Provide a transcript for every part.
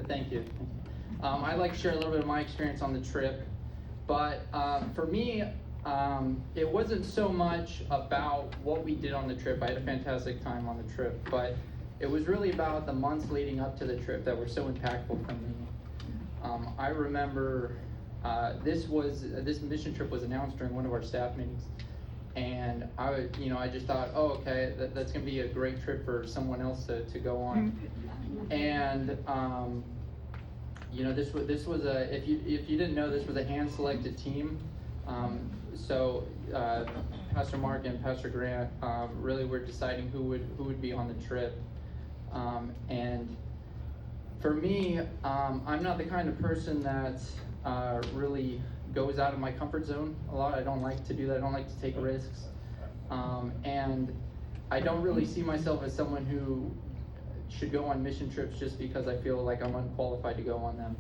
Thank you. I'd like to share a little bit of my experience on the trip, but for me, it wasn't so much about what we did on the trip. I had a fantastic time on the trip, but it was really about the months leading up to the trip that were so impactful for me. I remember this mission trip was announced during one of our staff meetings, and I just thought, oh, okay, that's going to be a great trip for someone else to go on. And this was a, if you didn't know, this was a hand-selected team. So Pastor Mark and Pastor Grant really were deciding who would be on the trip. And for me, I'm not the kind of person that really goes out of my comfort zone a lot. I don't like to do that. I don't like to take risks. And I don't really see myself as someone who should go on mission trips just because I feel like I'm unqualified to go on them.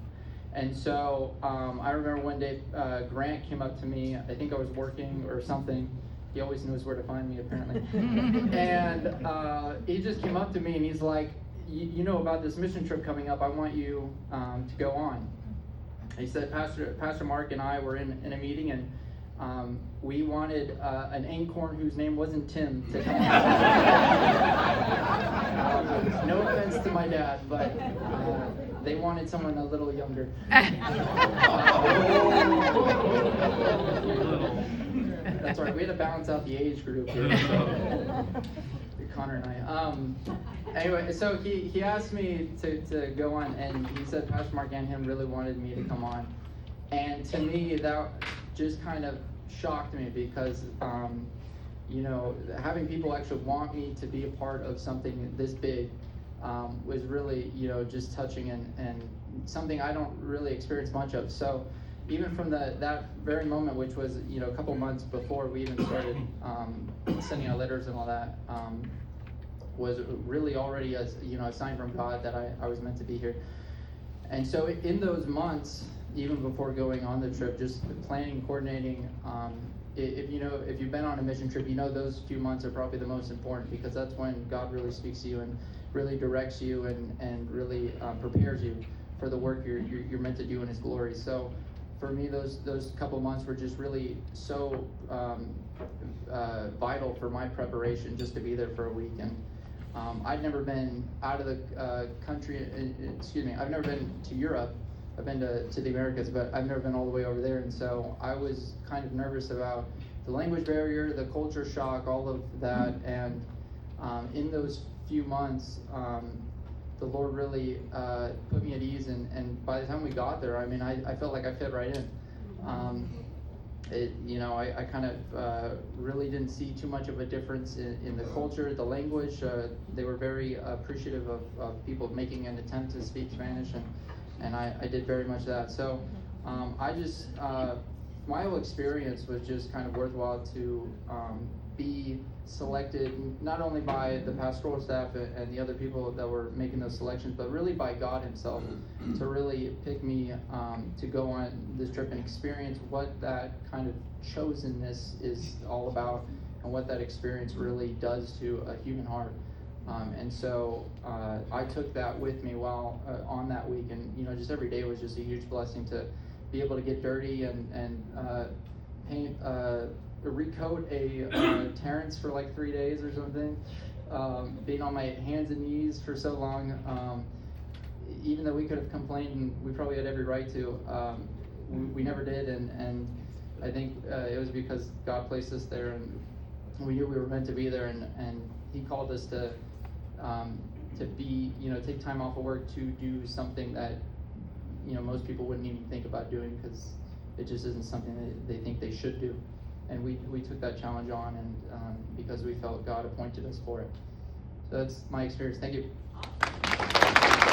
And so I remember one day Grant came up to me. I think I was working or something. He always knows where to find me, apparently. And he just came up to me and he's like, you know about this mission trip coming up, I want you to go on. He said, Pastor Mark and I were in a meeting, and we wanted an Ankcorn whose name wasn't Tim to come on. No offense to my dad, but they wanted someone a little younger. That's right, we had to balance out the age group here. So. Connor and I. Anyway, so he asked me to go on, and he said Pastor Mark and him really wanted me to come on. And to me, that just kind of shocked me because, having people actually want me to be a part of something this big was really, just touching and something I don't really experience much of. So even from that very moment, which was, a couple months before we even started sending out letters and all that, was really already a sign from God that I was meant to be here. And so in those months, even before going on the trip, just planning, coordinating, if you've been on a mission trip, those few months are probably the most important because that's when God really speaks to you and really directs you and really prepares you for the work you're meant to do in His glory. So for me, those couple months were just really so vital for my preparation just to be there for a week. And I'd never been out of the country, I've never been to Europe. I've been to the Americas, but I've never been all the way over there. And so I was kind of nervous about the language barrier, the culture shock, all of that. And in those few months, the Lord really put me at ease, and by the time we got there, I felt like I fit right in. I kind of really didn't see too much of a difference in the culture, the language. They were very appreciative of people making an attempt to speak Spanish, and I did very much that. So my whole experience was just kind of worthwhile to be selected not only by the pastoral staff and the other people that were making those selections, but really by God Himself to really pick me to go on this trip and experience what that kind of chosenness is all about and what that experience really does to a human heart. And so I took that with me while on that week, and just every day was just a huge blessing to be able to get dirty and paint. Recoat a Terrence for like 3 days or something, being on my hands and knees for so long, even though we could have complained and we probably had every right to, we never did, and I think it was because God placed us there and we knew we were meant to be there, and He called us to be, take time off of work to do something that most people wouldn't even think about doing because it just isn't something that they think they should do. And we took that challenge on, and because we felt God appointed us for it. So that's my experience. Thank you.